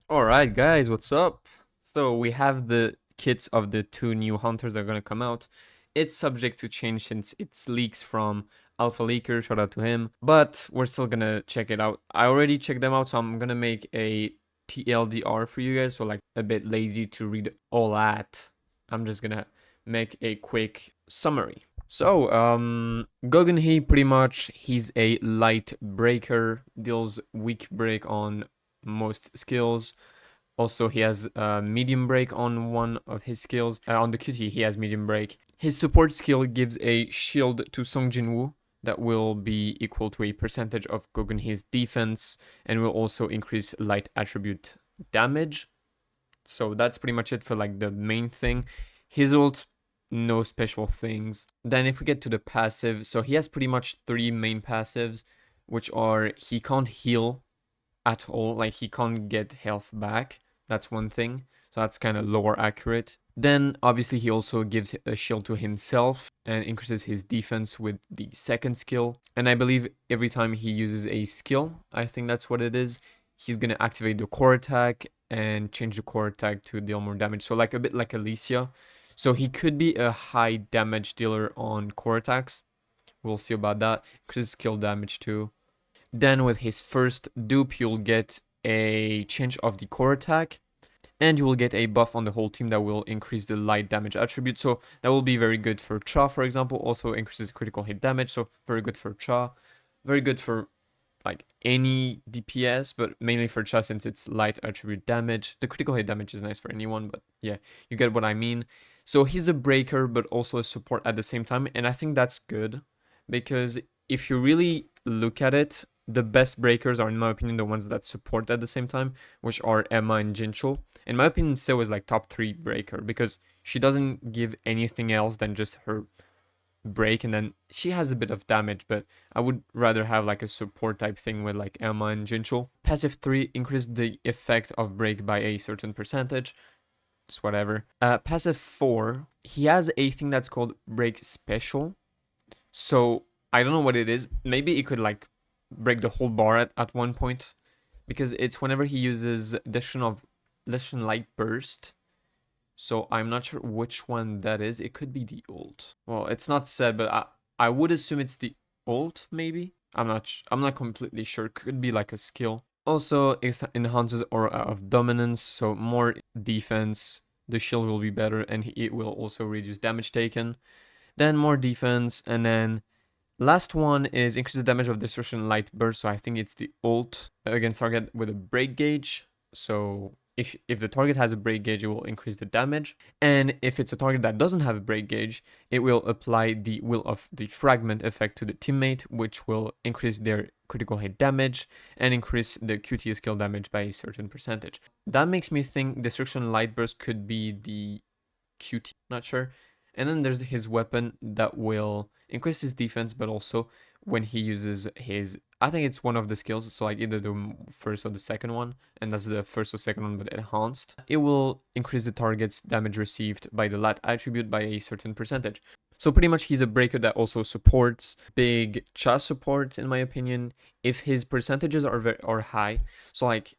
Alright guys, what's up? So we have the kits of the two new hunters that are gonna come out. It's subject to change since it's leaks from Alpha Leaker, shout out to him. But we're still gonna check it out. I already checked them out, so I'm gonna make a TLDR for you guys. So like a bit lazy to read all that. I'm just gonna make a quick summary. So, Gunhee pretty much, he's a light breaker, deals weak break on most skills. Also, he has medium break on one of his skills. On the QT, he has medium break. His support skill gives a shield to Song Jinwoo that will be equal to a percentage of Gogenhee's defense and will also increase light attribute damage. So that's pretty much it for like the main thing. His ult, no special things. Then if we get to the passive, so he has pretty much three main passives, which are he can't heal at all, like he can't get health back. That's one thing, so that's kind of lower accurate. Then obviously he also gives a shield to himself and increases his defense with the second skill. And I believe every time he uses a skill, I think that's what it is, he's gonna activate the core attack and change the core attack to deal more damage. So like a bit like Alicia. So he could be a high damage dealer on core attacks. We'll see about that. Increases skill damage too. Then with his first dupe, you'll get a change of the core attack. And you will get a buff on the whole team that will increase the light damage attribute. So that will be very good for Cha, for example. Also increases critical hit damage. So very good for Cha. Very good for like any DPS, but mainly for Cha since it's light attribute damage. The critical hit damage is nice for anyone, but yeah, you get what I mean. So he's a breaker, but also a support at the same time. And I think that's good because if you really look at it, the best breakers are, in my opinion, the ones that support at the same time, which are Emma and Jinchul. In my opinion, Seo is like top 3 breaker because she doesn't give anything else than just her break, and then she has a bit of damage, but I would rather have like a support type thing with like Emma and Jinchul. Passive 3 increase the effect of break by a certain percentage. Just whatever. Passive 4, he has a thing that's called break special. So I don't know what it is. Maybe it could like break the whole bar at one point, because it's whenever he uses Destruction Light Burst. So I'm not sure which one that is. It could be the ult. Well, it's not said, but I would assume it's the ult. Maybe I'm not completely sure. Could be like a skill. Also, it enhances aura of dominance, so more defense. The shield will be better, and it will also reduce damage taken. Then more defense, and then last one is increase the damage of Destruction Light Burst. So I think it's the ult against target with a break gauge. So if the target has a break gauge, it will increase the damage. And if it's a target that doesn't have a break gauge, it will apply the Will of the Fragment effect to the teammate, which will increase their critical hit damage and increase the QT skill damage by a certain percentage. That makes me think Destruction Light Burst could be the QT, not sure. And then there's his weapon that will increase his defense, but also when he uses his, I think it's one of the skills, so like either the first or the second one, and that's the first or second one, but enhanced. It will increase the target's damage received by the light attribute by a certain percentage. So pretty much he's a breaker that also supports big Cha support, in my opinion, if his percentages are high. So like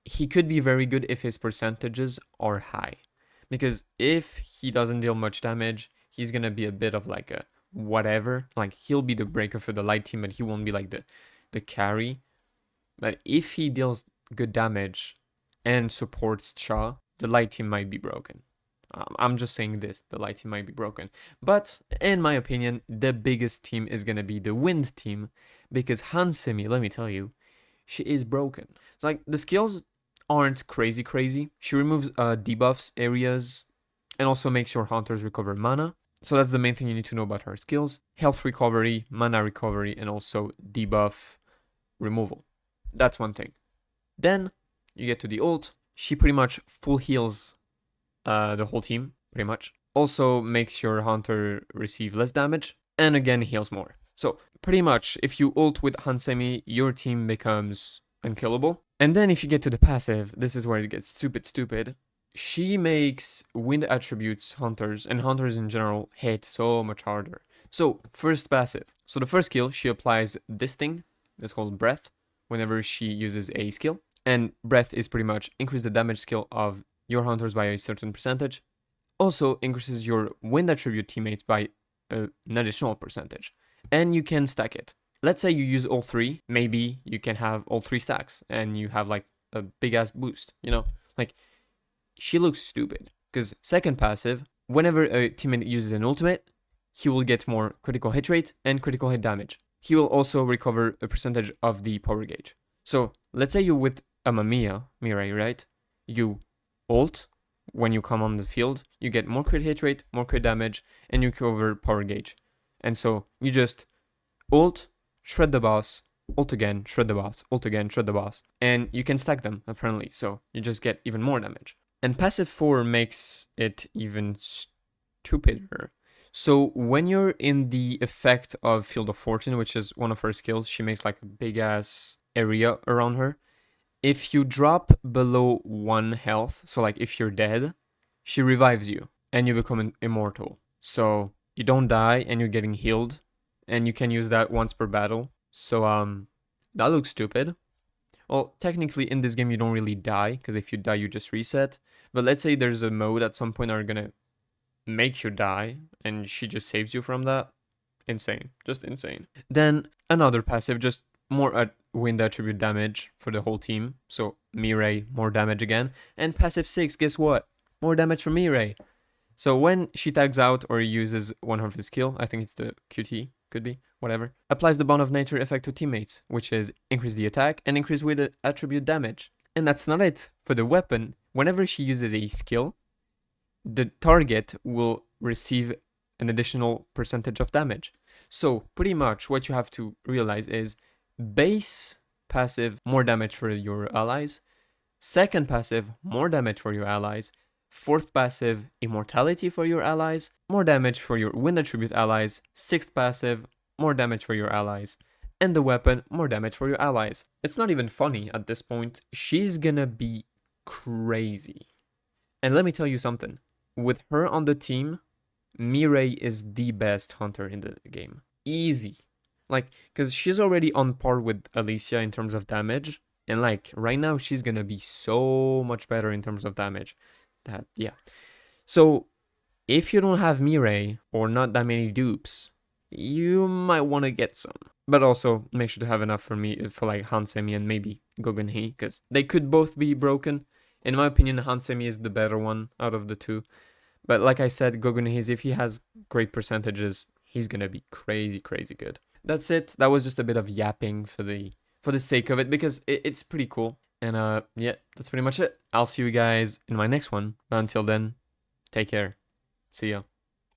he could be very good if his percentages are high. Because if he doesn't deal much damage, he's gonna be a bit of like a whatever. Like he'll be the breaker for the light team, but he won't be like the carry. But if he deals good damage and supports Cha, the light team might be broken. I'm just saying this, the light team might be broken. But in my opinion, the biggest team is gonna be the wind team, because Hansemi, let me tell you, she is broken. It's like the skills aren't crazy. She removes debuffs areas and also makes your hunters recover mana. So that's the main thing you need to know about her skills. Health recovery, mana recovery, and also debuff removal. That's one thing. Then you get to the ult. She pretty much full heals the whole team, pretty much. Also makes your hunter receive less damage, and again heals more. So pretty much if you ult with Hansemi, your team becomes unkillable. And then if you get to the passive, this is where it gets stupid. She makes wind attributes hunters, and hunters in general, hit so much harder. So first passive. So the first skill, she applies this thing, that's called breath, whenever she uses a skill. And breath is pretty much increase the damage skill of your hunters by a certain percentage. Also increases your wind attribute teammates by an additional percentage. And you can stack it. Let's say you use all three, maybe you can have all three stacks and you have like a big ass boost, you know? Like, she looks stupid. Because second passive, whenever a teammate uses an ultimate, he will get more critical hit rate and critical hit damage. He will also recover a percentage of the power gauge. So let's say you're with a Mirai, right? You ult when you come on the field, you get more crit hit rate, more crit damage, and you cover power gauge. And so you just ult, shred the boss, ult again, shred the boss, ult again, shred the boss. And you can stack them, apparently, so you just get even more damage. And passive 4 makes it even stupider. So when you're in the effect of Field of Fortune, which is one of her skills, she makes like a big ass area around her. If you drop below 1 health, so like if you're dead, she revives you and you become immortal. So you don't die and you're getting healed, and you can use that once per battle. So that looks stupid. Well, technically in this game you don't really die, because if you die you just reset. But let's say there's a mode at some point that are gonna make you die, and she just saves you from that. Insane, just insane. Then another passive, just more wind attribute damage for the whole team. So Mirai, more damage again. And passive 6, guess what? More damage from Mirai. So when she tags out or uses one of his skill, I think it's the QT, could be, whatever, applies the Bond of Nature effect to teammates, which is increase the attack and increase wind attribute damage. And that's not it. For the weapon, whenever she uses a skill, the target will receive an additional percentage of damage. So pretty much what you have to realize is base passive, more damage for your allies. Second passive, more damage for your allies. Fourth passive, immortality for your allies. More damage for your wind attribute allies. Sixth passive, more damage for your allies. And the weapon, more damage for your allies. It's not even funny at this point. She's gonna be crazy. And let me tell you something. With her on the team, Mirai is the best hunter in the game. Easy. Like, because she's already on par with Alicia in terms of damage. And like, right now, she's gonna be so much better in terms of damage. Yeah. So, if you don't have Mirai, or not that many dupes, you might want to get some. But also, make sure to have enough for like Hansemi and maybe Goenhee, because they could both be broken. In my opinion, Hansemi is the better one out of the two. But like I said, Goenhee, if he has great percentages, he's gonna be crazy, crazy good. That's it. That was just a bit of yapping for the sake of it, because it's pretty cool. And yeah, that's pretty much it. I'll see you guys in my next one. But until then, take care. See ya.